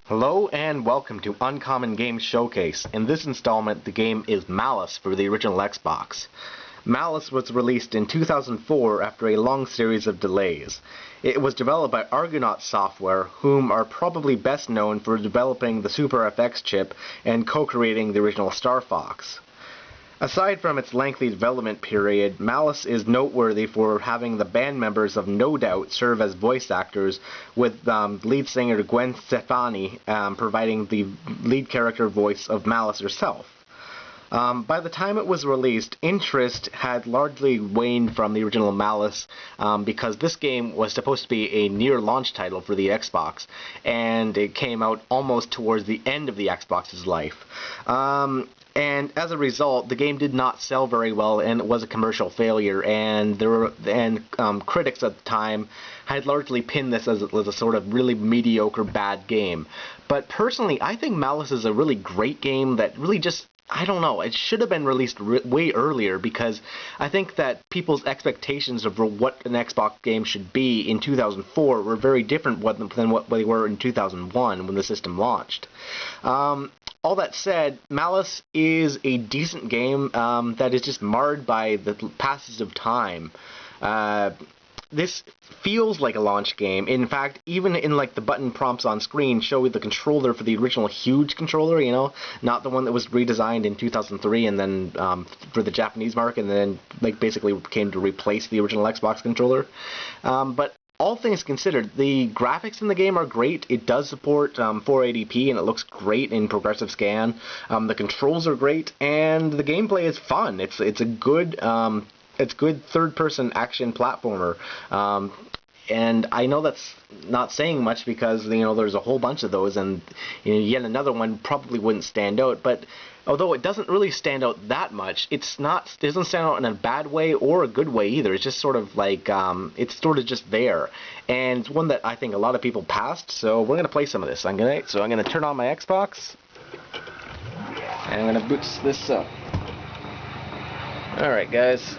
Hello and welcome to Uncommon Games Showcase. In this installment, the game is Malice for the original Xbox. Malice was released in 2004 after a long series of delays. It was developed by Argonaut Software, whom are probably best known for developing the Super FX chip and co-creating the original Star Fox. Aside from its lengthy development period, Malice is noteworthy for having the band members of No Doubt serve as voice actors, with lead singer Gwen Stefani providing the lead character voice of Malice herself. By the time it was released, interest had largely waned from the original Malice because this game was supposed to be a near-launch title for the Xbox, and it came out almost towards the end of the Xbox's life. And as a result, the game did not sell very well, and it was a commercial failure. And critics at the time had largely pinned this as a sort of really mediocre, bad game. But personally, I think Malice is a really great game that really just, I don't know, it should have been released way earlier, because I think that people's expectations of what an Xbox game should be in 2004 were very different than what they were in 2001 when the system launched. All that said, Malice is a decent game that is just marred by the passage of time. This feels like a launch game. In fact, even in like the button prompts on screen show the controller for the original huge controller, you know, not the one that was redesigned in 2003 and then for the Japanese market, and then like basically came to replace the original Xbox controller. But all things considered, the graphics in the game are great. It does support 480p, and it looks great in progressive scan. The controls are great, and the gameplay is fun. It's a good third-person action platformer. And I know that's not saying much because, you know, there's a whole bunch of those, and you know, yet another one probably wouldn't stand out. But although it doesn't really stand out that much, it doesn't stand out in a bad way or a good way either. It's just sort of like, it's sort of just there. And it's one that I think a lot of people passed, so we're going to play some of this. I'm going to turn on my Xbox, and I'm going to boot this up. Alright, guys.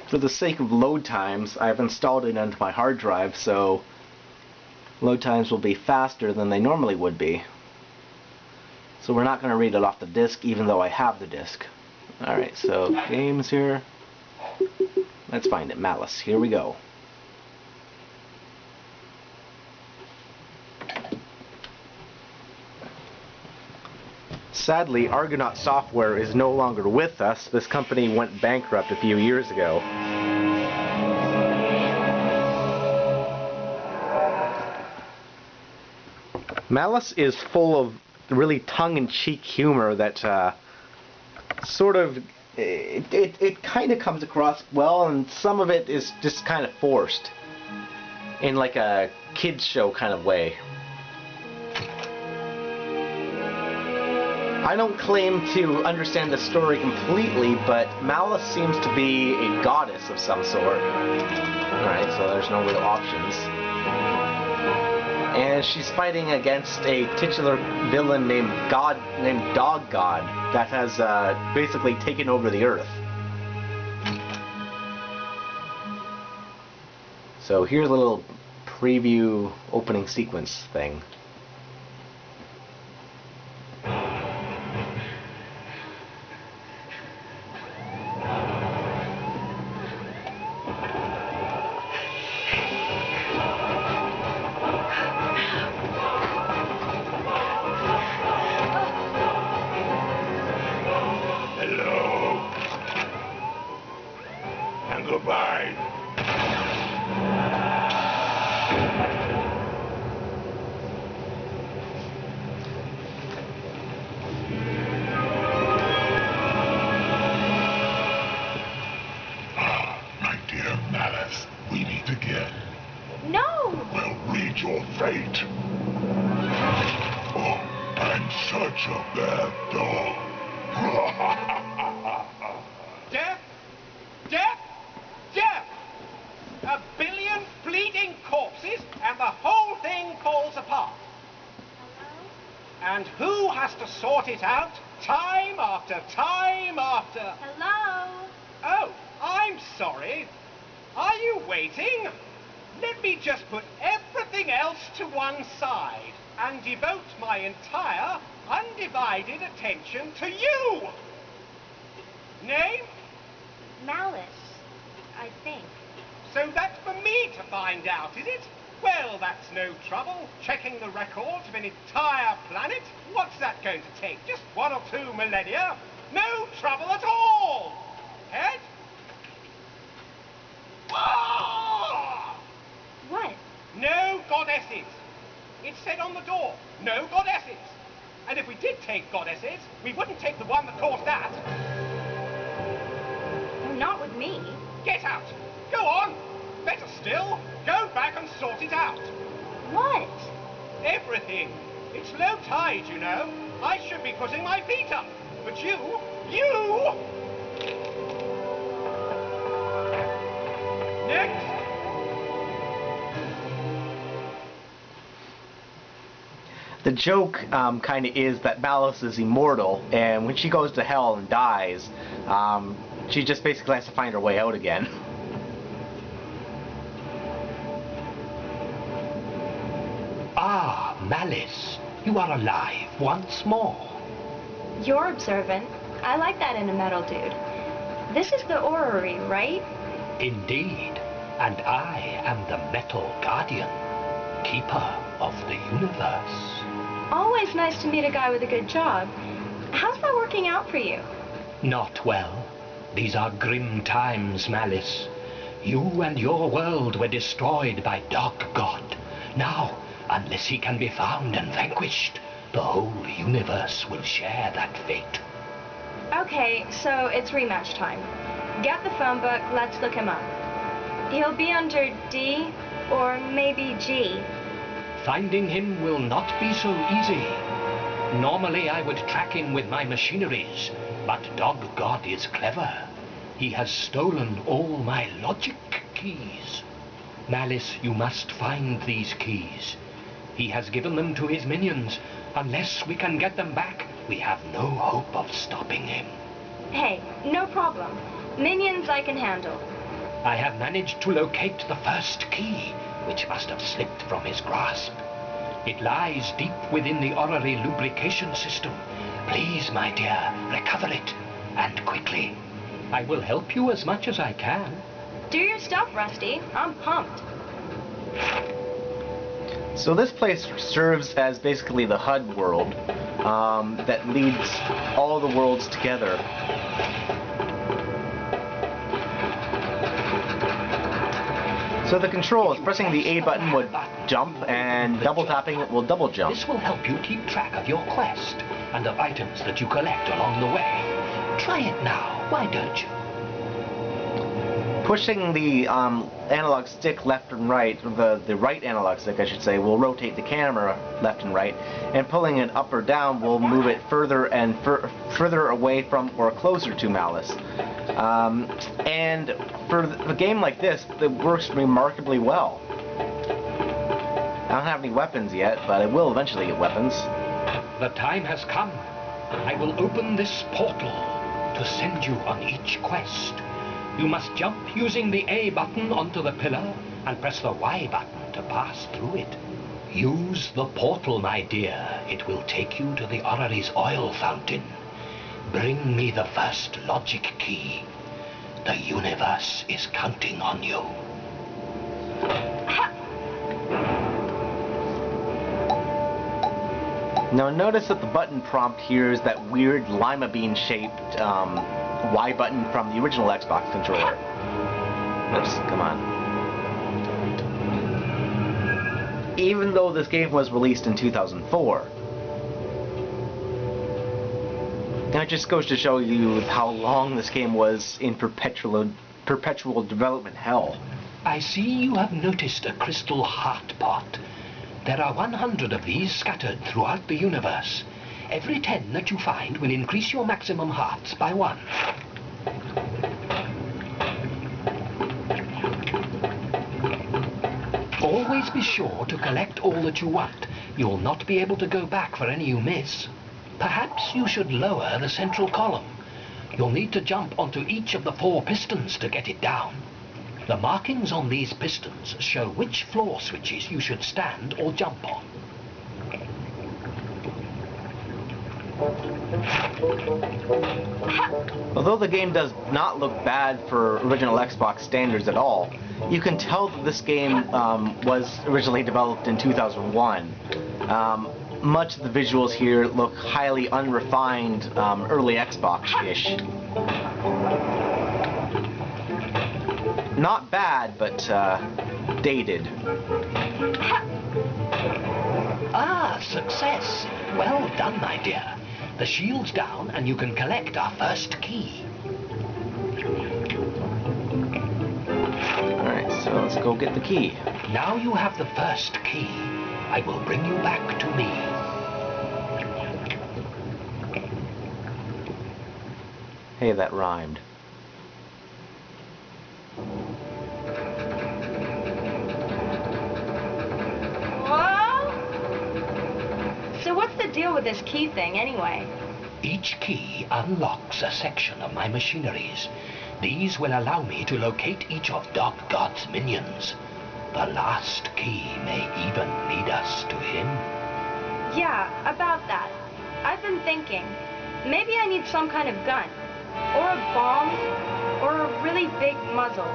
For the sake of load times, I've installed it into my hard drive, so load times will be faster than they normally would be. So we're not going to read it off the disk, even though I have the disk. Alright, so games here. Let's find it. Malice. Here we go. Sadly, Argonaut Software is no longer with us. This company went bankrupt a few years ago. Malice is full of really tongue-in-cheek humor that sort of, it kind of comes across well, and some of it is just kind of forced in like a kids show kind of way. I don't claim to understand the story completely, but Malice seems to be a goddess of some sort. Alright, so there's no real options. And she's fighting against a titular villain named Dog God that has basically taken over the Earth. So here's a little preview opening sequence thing. Goodbye. My dear Malice, we meet again. No! Well, read your fate. Oh, I'm such a bad dog. Death! Death! Death! A billion bleeding corpses, and the whole thing falls apart. And who has to sort it out time after after time after... Hello? Oh, I'm sorry. Are you waiting? Let me just put everything else to one side and devote my entire, undivided attention to you. Name? Malice, I think. So that's for me to find out, is it? Well, that's no trouble. Checking the records of an entire planet? What's that going to take? Just 1 or 2 millennia? No trouble at all! Head? Ah! What? No goddesses. It said on the door, no goddesses. And if we did take goddesses, we wouldn't take the one that caused that. Not with me. Get out. Go on. Better still, go back and sort it out. What? Everything. It's low tide, you know. I should be putting my feet up. But you... Next. The joke kind of is that Malice is immortal, and when she goes to hell and dies, she just basically has to find her way out again. Ah, Malice, you are alive once more. You're observant. I like that in a metal dude. This is the orrery, right? Indeed, and I am the Metal Guardian, keeper of the universe. Always nice to meet a guy with a good job. How's that working out for you? Not well. These are grim times, Malice. You and your world were destroyed by Dog God. Now, unless he can be found and vanquished, the whole universe will share that fate. Okay, so it's rematch time. Get the phone book, let's look him up. He'll be under D or maybe G. Finding him will not be so easy. Normally I would track him with my machineries, but Dog God is clever. He has stolen all my logic keys. Malice, you must find these keys. He has given them to his minions. Unless we can get them back, we have no hope of stopping him. Hey, no problem. Minions I can handle. I have managed to locate the first key, which must have slipped from his grasp. It lies deep within the orrery lubrication system. Please, my dear, recover it, and quickly. I will help you as much as I can. Do your stuff, Rusty. I'm pumped. So this place serves as basically the HUD world that leads all the worlds together. So the controls, pressing the A button would jump, and double tapping it will double jump. This will help you keep track of your quest and of items that you collect along the way. Try it now, why don't you? Pushing the analog stick left and right, the right analog stick I should say, will rotate the camera left and right, and pulling it up or down will move it further and further away from or closer to Malice. And for a game like this, it works remarkably well. I don't have any weapons yet, but I will eventually get weapons. The time has come. I will open this portal to send you on each quest. You must jump using the A button onto the pillar and press the Y button to pass through it. Use the portal, my dear. It will take you to the orrery's oil fountain. Bring me the first logic key. The universe is counting on you. Now notice that the button prompt here is that weird lima bean shaped Y button from the original Xbox controller. Oops, come on. Even though this game was released in 2004. Now it just goes to show you how long this game was in perpetual development hell. I see you have noticed a crystal heart pot. There are 100 of these scattered throughout the universe. Every 10 that you find will increase your maximum hearts by 1. Always be sure to collect all that you want. You'll not be able to go back for any you miss. Perhaps you should lower the central column. You'll need to jump onto each of the 4 pistons to get it down. The markings on these pistons show which floor switches you should stand or jump on. Although the game does not look bad for original Xbox standards at all, you can tell that this game was originally developed in 2001. Much of the visuals here look highly unrefined, early Xbox-ish. Not bad, but dated. Ah, success! Well done, my dear. The shield's down and you can collect our first key. Alright, so let's go get the key. Now you have the first key. I will bring you back to me. Hey, that rhymed. So what's the deal with this key thing, anyway? Each key unlocks a section of my machineries. These will allow me to locate each of Dark God's minions. The last key may even lead us to him. Yeah, about that. I've been thinking, maybe I need some kind of gun, or a bomb, or a really big muzzle.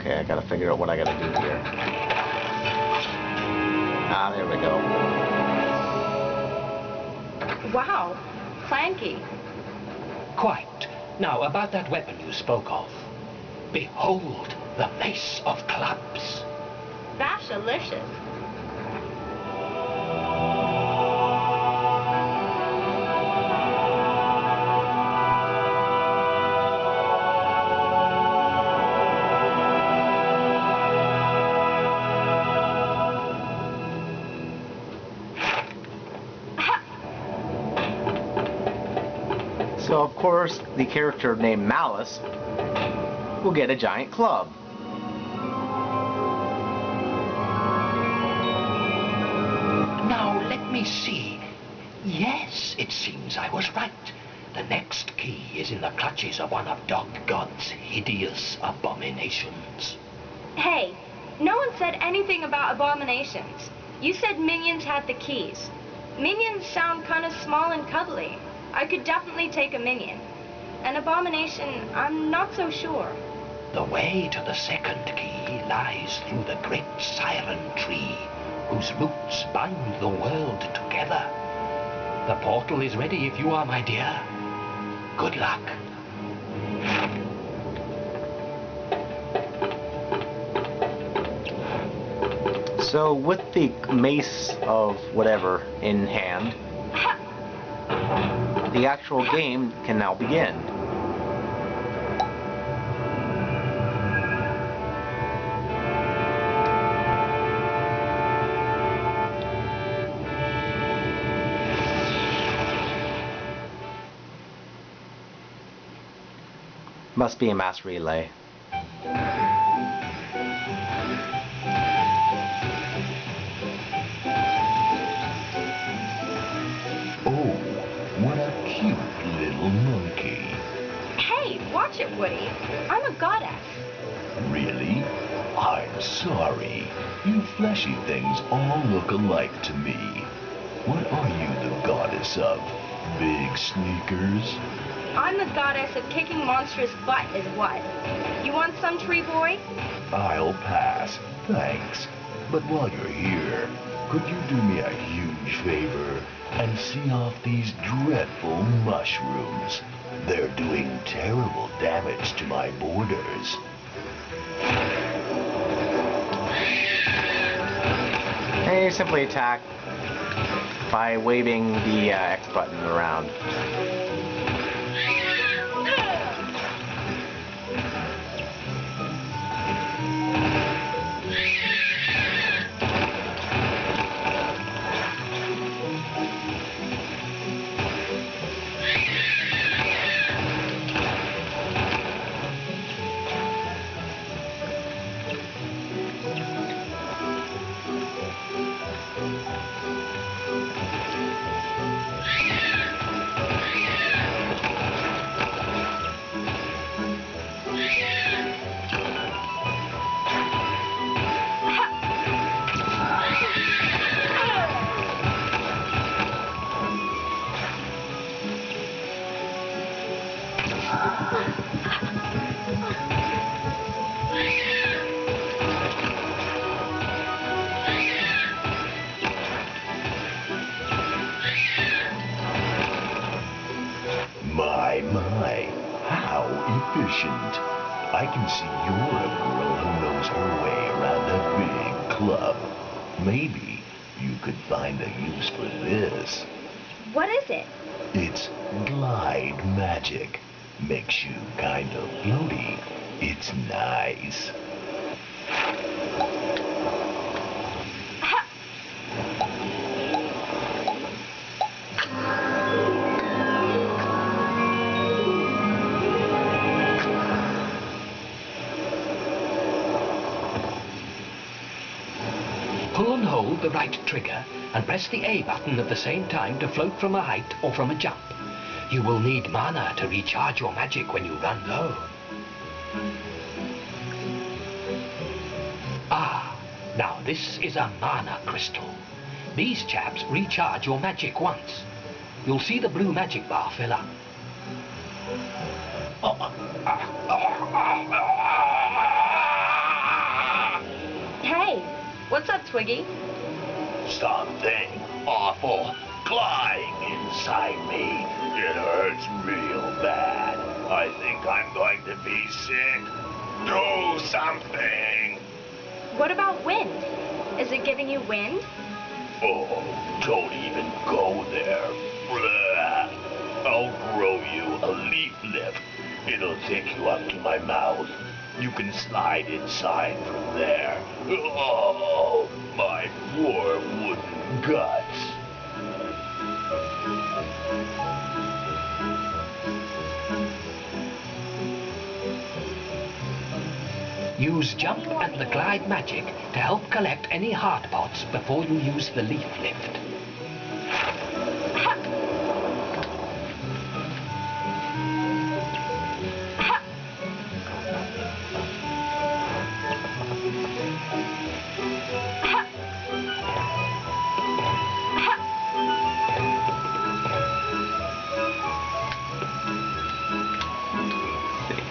Okay, I gotta figure out what I gotta do here. Ah, there we go. Wow, clanky. Quite. Now, about that weapon you spoke of. Behold, the Mace of Clubs. Bashalicious. So, of course, the character named Malice will get a giant club. Now, let me see. Yes, it seems I was right. The next key is in the clutches of one of Dark God's hideous abominations. Hey, no one said anything about abominations. You said minions had the keys. Minions sound kind of small and cuddly. I could definitely take a minion. An abomination, I'm not so sure. The way to the second key lies through the great siren tree, whose roots bind the world together. The portal is ready if you are, my dear. Good luck. So, with the mace of whatever in hand, the actual game can now begin. Must be a mass relay. Oh, what a cute little monkey. Hey, watch it, Woody. I'm a goddess. Really? I'm sorry. You fleshy things all look alike to me. What are you the goddess of? Big sneakers? I'm the goddess of kicking monstrous butt is what. You want some, tree boy? I'll pass, thanks. But while you're here, could you do me a huge favor and see off these dreadful mushrooms? They're doing terrible damage to my borders. And you simply attack by waving the X button around. efficient. I can see you're a girl who knows her way around a big club. Maybe you could find a use for this. What is it? It's glide magic. Makes you kind of floaty. It's nice. Pull and hold the right trigger and press the A button at the same time to float from a height or from a jump. You will need mana to recharge your magic when you run low. Ah, now this is a mana crystal. These chaps recharge your magic once. You'll see the blue magic bar fill up. Hey, what's up, Twiggy? Something awful clawing inside me. It hurts real bad. I think I'm going to be sick. Do something. What about wind? Is it giving you wind? Oh, don't even go there. Blah. I'll grow you a leaf lift. It'll take you up to my mouth. You can slide inside from there. Oh, my poor wooden guts. Use jump and the glide magic to help collect any hard pots before you use the leaf lift.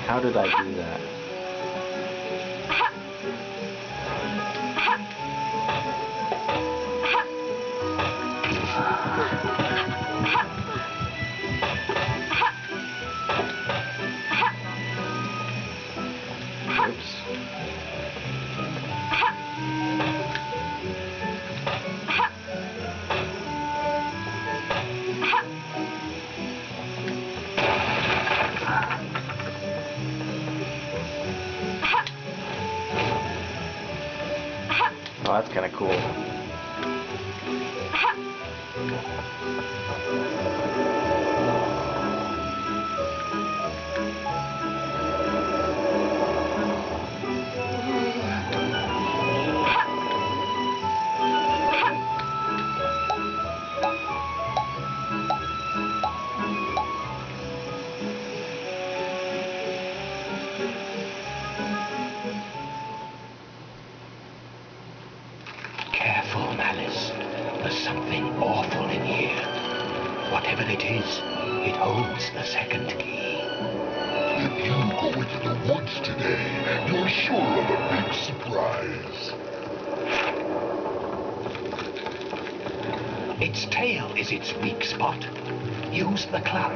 How did I do that? Oops. Oh, that's kind of cool. Careful, Malice. There's something awful in here. Whatever it is, it holds the second key. If you go into the woods today, you're sure of a big surprise. Its tail is its weak spot. Use the club.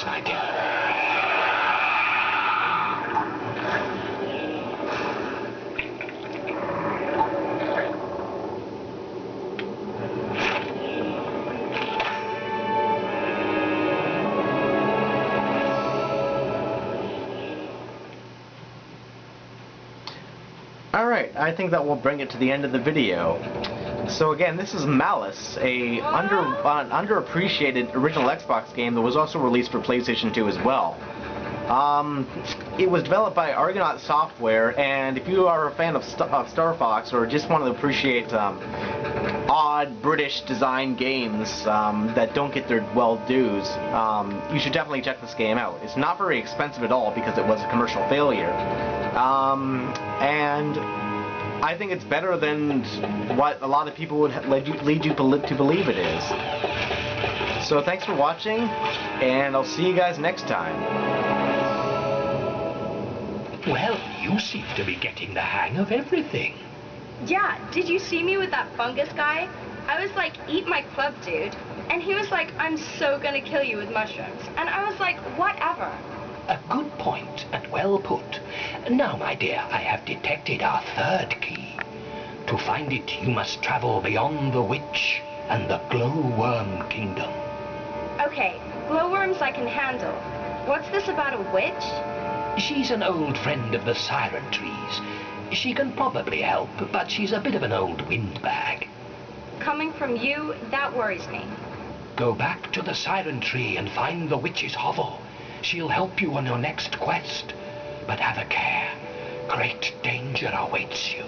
idea. Alright, I think that will bring it to the end of the video. So again, this is Malice, an underappreciated original Xbox game that was also released for PlayStation 2 as well. It was developed by Argonaut Software, and if you are a fan of Star Fox or just want to appreciate odd British design games that don't get their dues, you should definitely check this game out. It's not very expensive at all because it was a commercial failure. And I think it's better than what a lot of people would lead you to believe it is. So thanks for watching, and I'll see you guys next time. Well, you seem to be getting the hang of everything. Yeah, did you see me with that fungus guy? I was like, eat my club, dude. And he was like, I'm so gonna kill you with mushrooms. And I was like, whatever. A good point, and well put. Now, my dear, I have detected our third key. To find it, you must travel beyond the witch and the glowworm kingdom. Okay, glowworms I can handle. What's this about a witch? She's an old friend of the siren trees. She can probably help, but she's a bit of an old windbag. Coming from you, that worries me. Go back to the siren tree and find the witch's hovel. She'll help you on your next quest. But have a care. Great danger awaits you.